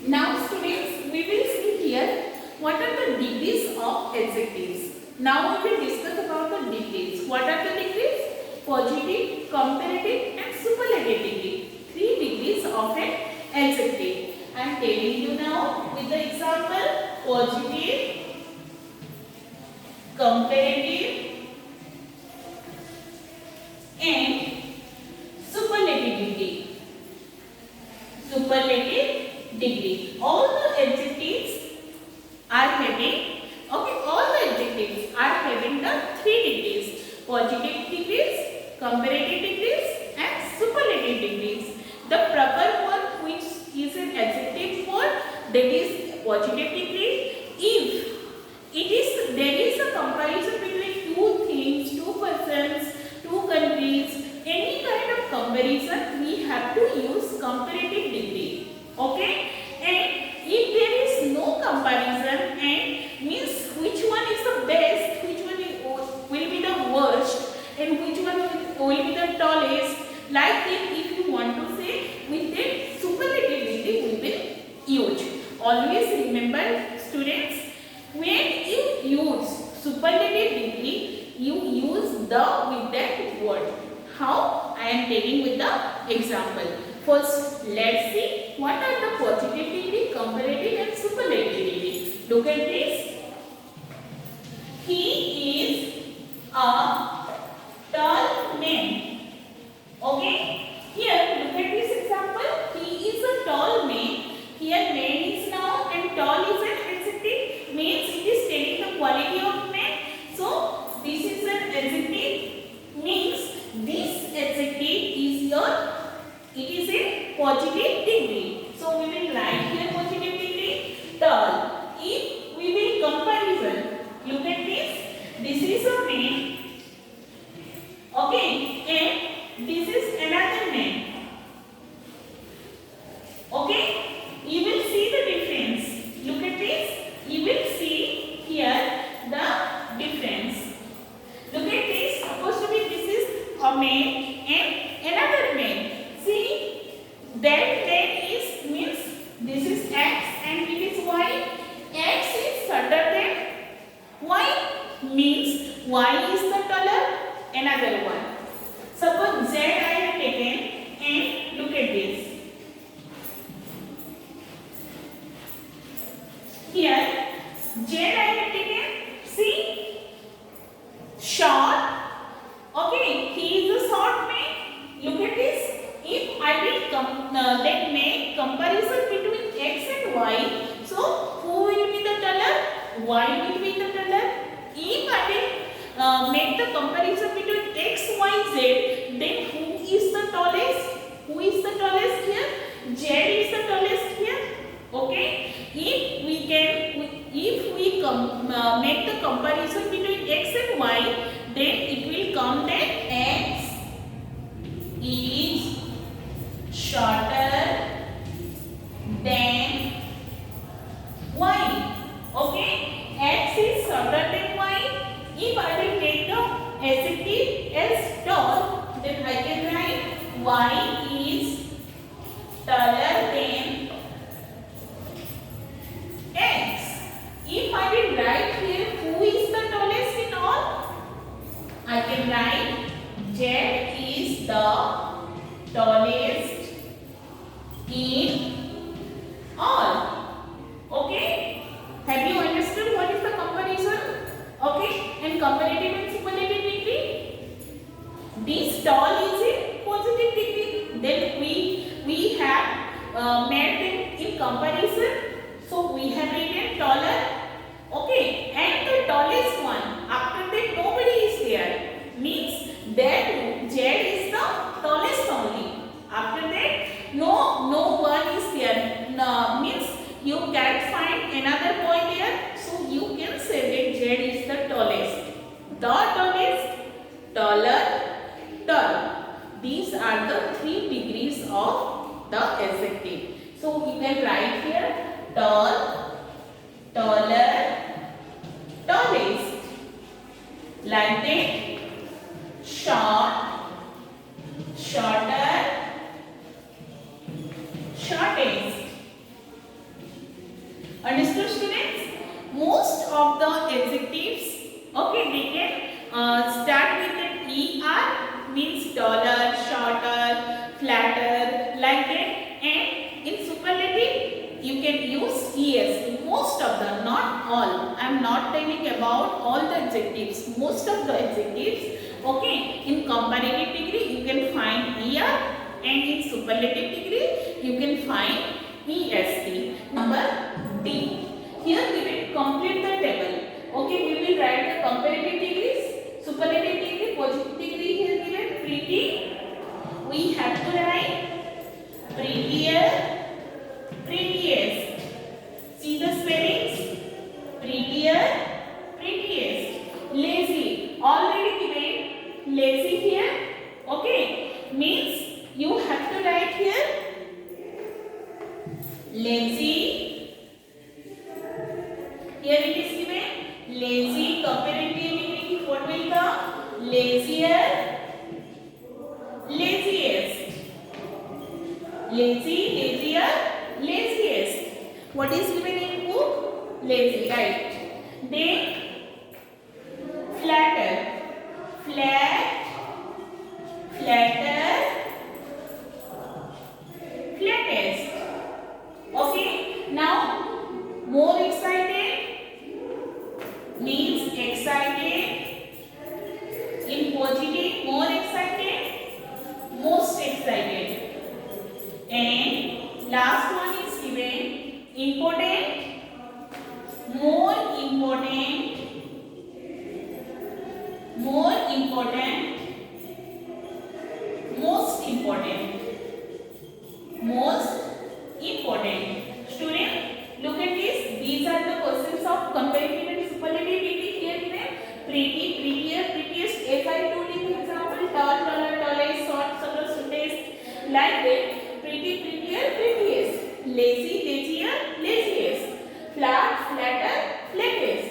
Now students, we will see here what are the degrees of adjectives. Now we will discuss about the degrees. What are the degrees? Positive, comparative and superlative degree. 3 degrees of an adjective. I am telling you now with the example: positive, comparative and superlative degree. Superlative degree. All the adjectives are having, all the adjectives are having the 3 degrees: positive degrees, comparative degrees and superlative degrees. The proper one which is an adjective for, that is positive degree. If there is a comparison between two things, two persons, two countries, any kind of comparison, we have to use comparative degree. Okay? And if there is no comparison, and means which one is the best, which one will be the worst, and which one will be the tallest, like that, if you want to say, with that superlative degree we will use. Always remember students, when you use superlative degree, you use the with that word. How? I am taking with the example. First, let's see what are the positive degree, comparative and superlative degree. Look at this. He is a tall man. Okay? Here, look at this example. He is a tall man. Here, man is noun and tall is an adjective. Means it is telling the quality of man. So, this is an adjective. Means this adjective is it is a positive degree. So, we will write here positive degree, tall. If we will comparison, look at this. This is a man. Okay, and this is another man. Okay, you will see the difference. Look at this. You will see here the difference. Look at this. Supposed to be this is a man and another man. See, that man is means this is X and it is Y. X is shorter than Y. Means Y is the taller. Another one. Suppose Z I have taken and look at this. Here Z I have taken. See, short. Okay, he is a short man. Look at this. If I will make comparison between X and Y, so who will be the taller? Y will be the taller. If I will make the comparison between X, Y, Z, then who is the tallest? Who is the tallest here? Z is the tallest here. Okay. If we make the comparison between X and Y, then it will come that X is shorter than Y. Okay. X is shorter than Y. If I will take the adjective as tall, then I can write Y is taller than X. If I will write here who is the tallest in all, I can write Z is the tallest in all. Okay? Have you understood what is the comparison? Okay? And comparative and superlative degree. This tall is a positive degree. Then we have made them in comparison. So we have written taller. Okay? And the tallest one. After that nobody is there. Means that Z is the tallest only. After that no one is there. No, means you can't find another boy there. So you can say that Z is the tallest. The tallest, taller, tall. These are the 3 degrees of the adjective. So you can write here tall, taller, tallest. Like that. Short, shorter, shortest. Understood, students? Most of the adjectives, okay, they can start with an er, means taller, shorter, flatter, like that. And in superlative, you can use es. Most of them, not all. I am not telling about all the adjectives. Most of the adjectives, okay. In comparative degree, you can find er, and in superlative degree, you can find est. Number D. Here we will complete the table. Okay, we will write the comparative degrees, superlative degree, positive degree. Here given pretty. We have to write prettier, prettiest. See the spellings. Prettier, prettiest. Lazy. Already given lazy here. Okay, means you have to write here lazy. Here it is given lazy. Comparative degree, what will come? Lazier, laziest. Lazy, lazier, laziest. What is given in book? Lazy, right? Then flatter, flat, flatter, flattest. Okay, now more excited means excited. In positive, more excited, most excited. And last one is given important, more important, more important, most important, most important. Student, look at this. These are the questions of comparative and superlative degree. Here given pretty, prettier, prettiest. As I told in the example, tall, taller, tallest, short, shorter, shortest. Like that. Pretty, prettier, prettiest. Lazy, lazier, laziest. Flat, flatter, flattest.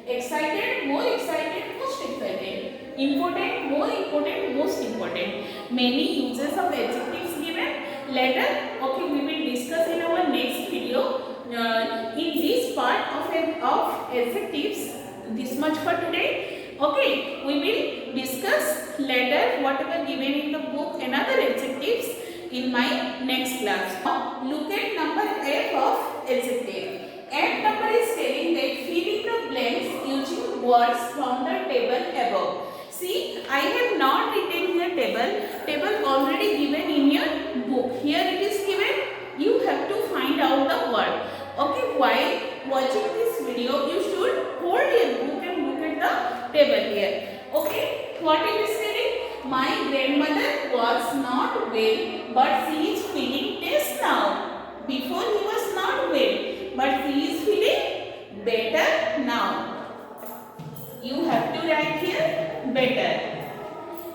Excited, more excited, most excited. Important, more important, most important. Many uses of adjectives given. Later, okay, we will discuss in our next video. In this part of adjectives, this much for today. Okay, we will discuss later whatever given in the book another adjectives in my next class. Now, look at number F of adjective. F number is telling that fill in the blanks using words from the table above. See, I have not written here table already given in your book. Here it is given. You have to find out the word. Okay, while watching this video, you should hold your book and look at the table here. Okay, what it is saying? My grandmother was not well, but she is feeling test now. Before he was not well, but he is feeling better now. You have to write here better.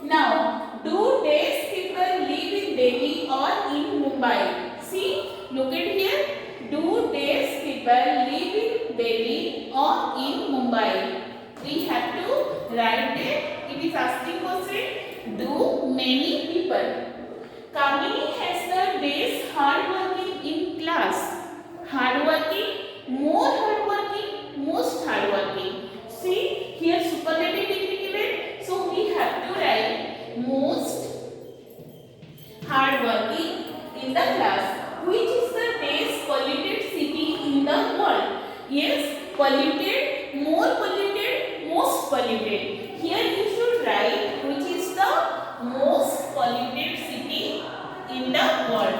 Now, do these people live in Delhi or in Mumbai? See, look at here. Do these people live in Delhi or in Mumbai? We have to write it. It is asking question. Do many people? Kamini has the days hardworking in class. Hardworking, more hardworking, most hardworking. See, here superlative degree given. So we have to write most hardworking in the class. Which is the least polluted city in the world? Yes, polluted, more polluted, most polluted. Here you should write which is the most polluted city in the world.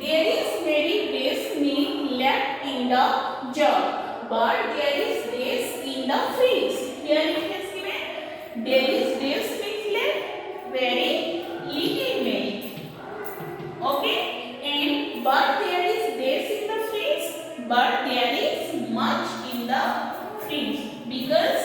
There is very days mean left in the job, but there is days in the fields. Here it is given. There is days means left, very little mean. Okay. But there is days in the fields, but there is much in the fields. Because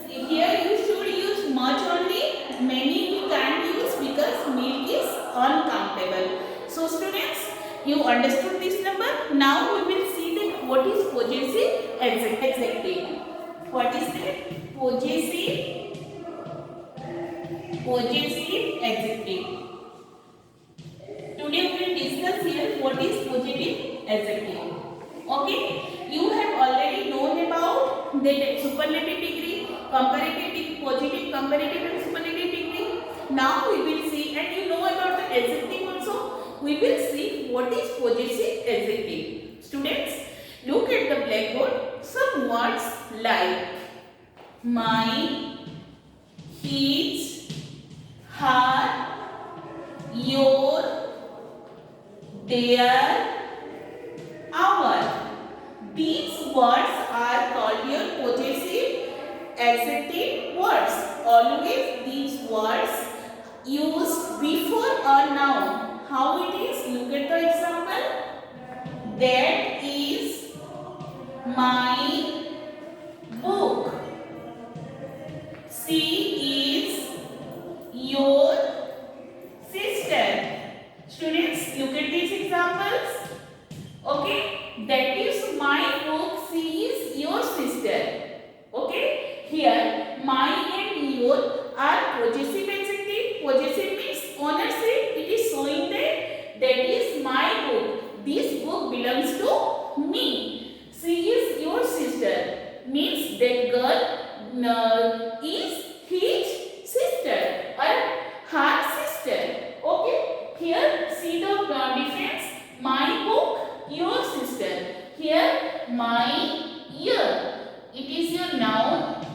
here you should use much only, many we can't use because milk is uncountable. So students, you understood this number. Now we will see that what is possessive adjective. What is that? Possessive adjective. Today we will discuss here what is possessive adjective. Okay, you have then superlative degree, comparative degree, positive, comparative and superlative degree. Now we will see, and you know about the adjective also. We will see what is possessive adjective. Students, look at the blackboard. Some words like mine, his, her, your, their, our. These words are called your possessive adjective words. Always these words used before a noun. How it is? Look at the example. That is my book. She is your sister. Students, look at these examples. Okay, that is my book. She is your sister. Okay, here my and your are possessive adjective. Possessive means ownership. It is showing that is my book. This book belongs to me. She is your sister. Means that girl is his sister or her sister. Okay, here see the difference. My book, your sister. Here my year. It is your noun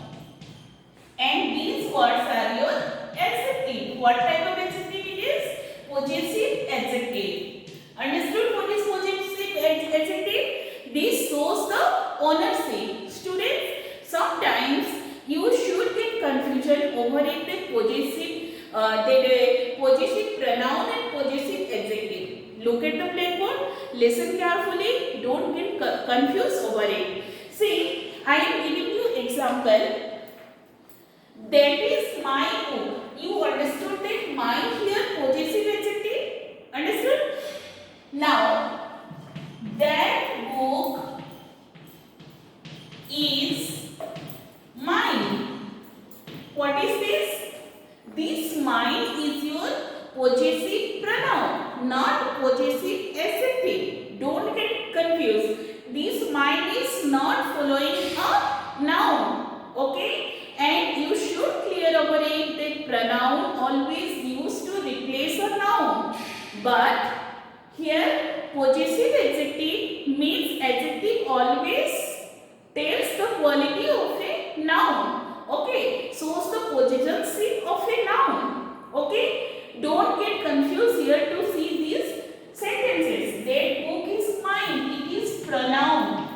and these words are your adjective. What type of adjective it is? Possessive adjective. Understood what is possessive adjective? This shows the ownership. Students, sometimes you should get confusion over it, the possessive pronoun and possessive adjective. Look at the blackboard. Listen carefully. Don't get confused over it. See, I am giving you example. That is my book. You understood that my here possessive adjective? Understood? Now, that book is mine. What is this? This mine is your possessive pronoun, not possessive adjective. Don't get confused. This mine is not following a noun. Okay? And you should clear over it that pronoun always used to replace a noun. But here possessive adjective means adjective always tells the quality of a noun. Okay? Shows the possessionship of a noun. Okay? Don't get confused here to see these sentences. That book is mine. It is pronoun.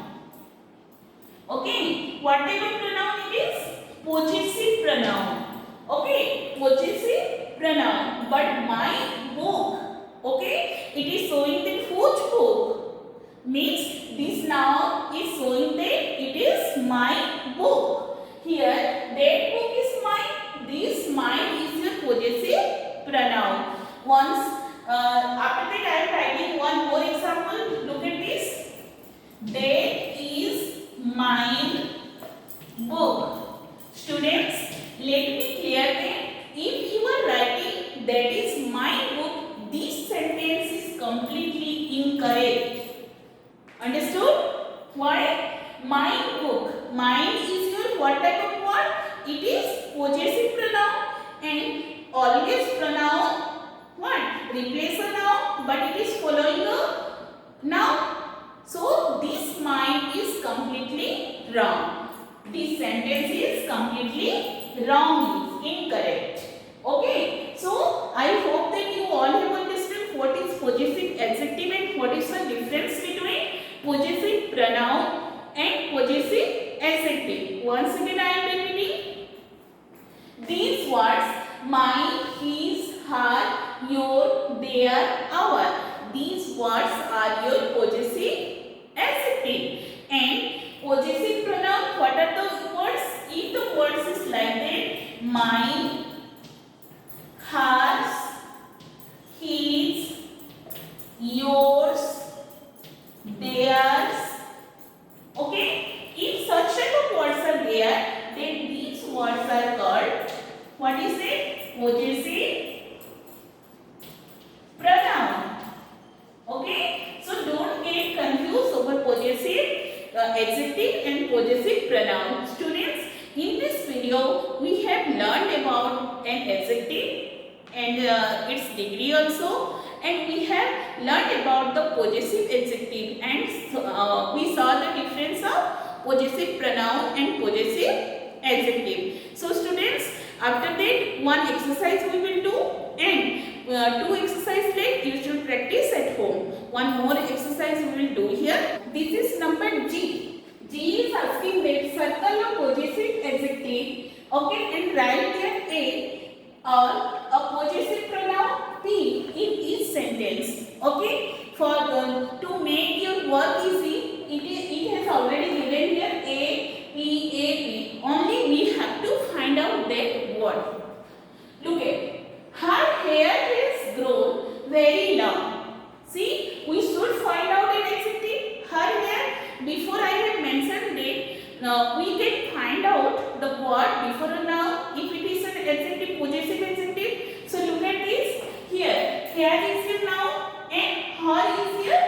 Okay? What type of pronoun it is? Possessive pronoun. Okay? Possessive pronoun. But my book. Okay? It is showing that whose book? Means this noun is showing that it is my book. Here, that book is mine. This mine is your possessive pronoun. Once, after that I am writing one more example. Look at this. That is mine book. Students, let me clear that if you are writing that is my book, this sentence is completely incorrect. Understood? Why? My book. Mine is your what type of word? It is possessive pronoun and always pronoun what? Replace a noun, but it is following a noun. So this mine is completely wrong. This sentence is completely wrong, incorrect. Okay, so I hope that you all have understood what is possessive adjective and what is the difference between possessive pronoun and possessive adjective. Once again I am repeating. These words mine, his, her, your, their, our. These words are your possessive adjective. And possessive pronoun, what are the words? If the words is like that, mine, hers, his, yours, theirs. Okay? If such type of words are there, then these words are called, what is it? Possessive pronoun. Okay? So don't get confused over possessive adjective and possessive pronoun. Students, in this video we have learned about an adjective and its degree also, and we have learned about the possessive adjective, and we saw the difference of possessive pronoun and possessive adjective. So students, after that one exercise we will do, and two exercise left, you should practice at home. One more exercise we will do here. This is number G. G is asking that circle a possessive adjective, okay, and write there A or a possessive pronoun P in each sentence, okay. For to make your work easy, it has already given here A, P, A, P. Only we have to find out that word. Look at, her hair has grown very long. See, we should find out an adjective. Her hair. Before I have mentioned it, now we can find out the word before a noun if it is an adjective, possessive adjective. So look at this. Here, hair is your noun and her is your,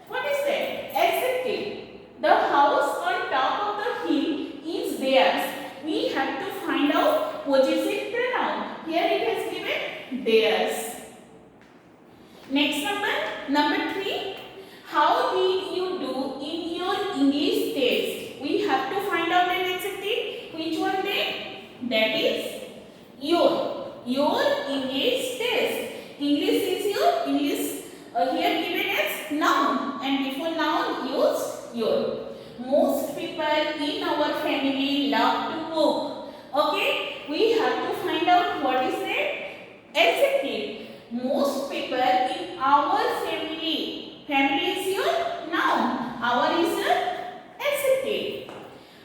what is that? Adjective. The house on top of the hill is theirs. We have to find out possessive pronoun. Here it has given theirs. Next number 3. How did you do in your English test? We have to find out an adjective. Which one then? That is your English test. English is your English here given as noun, and before noun use your. Most people in our family love to cook. Okay, we have to find out what is that adjective. Most people in our family. Family is your noun. Our is your adjective.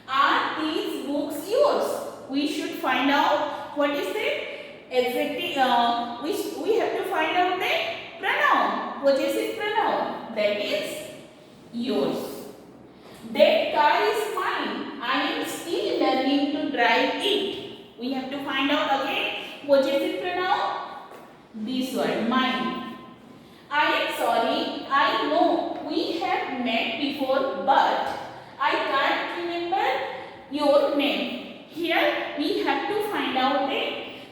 Are these books yours? We should find out what is the adjective. We have to find out the pronoun, possessive pronoun. That is yours. That car is mine. I am still learning to drive it. We have to find out again possessive pronoun. This one, mine. I am sorry, I know we have met before, but I can't remember your name. Here we have to find out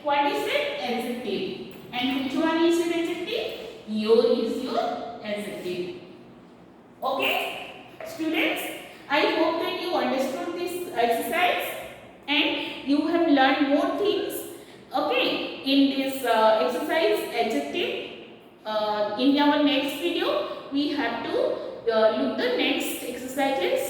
what is the adjective. And which one is your adjective? Your is your adjective. Okay? Students, I hope that you understood this exercise and you have learned more things, okay, in this exercise adjective. In our next video, we have to look the next exercises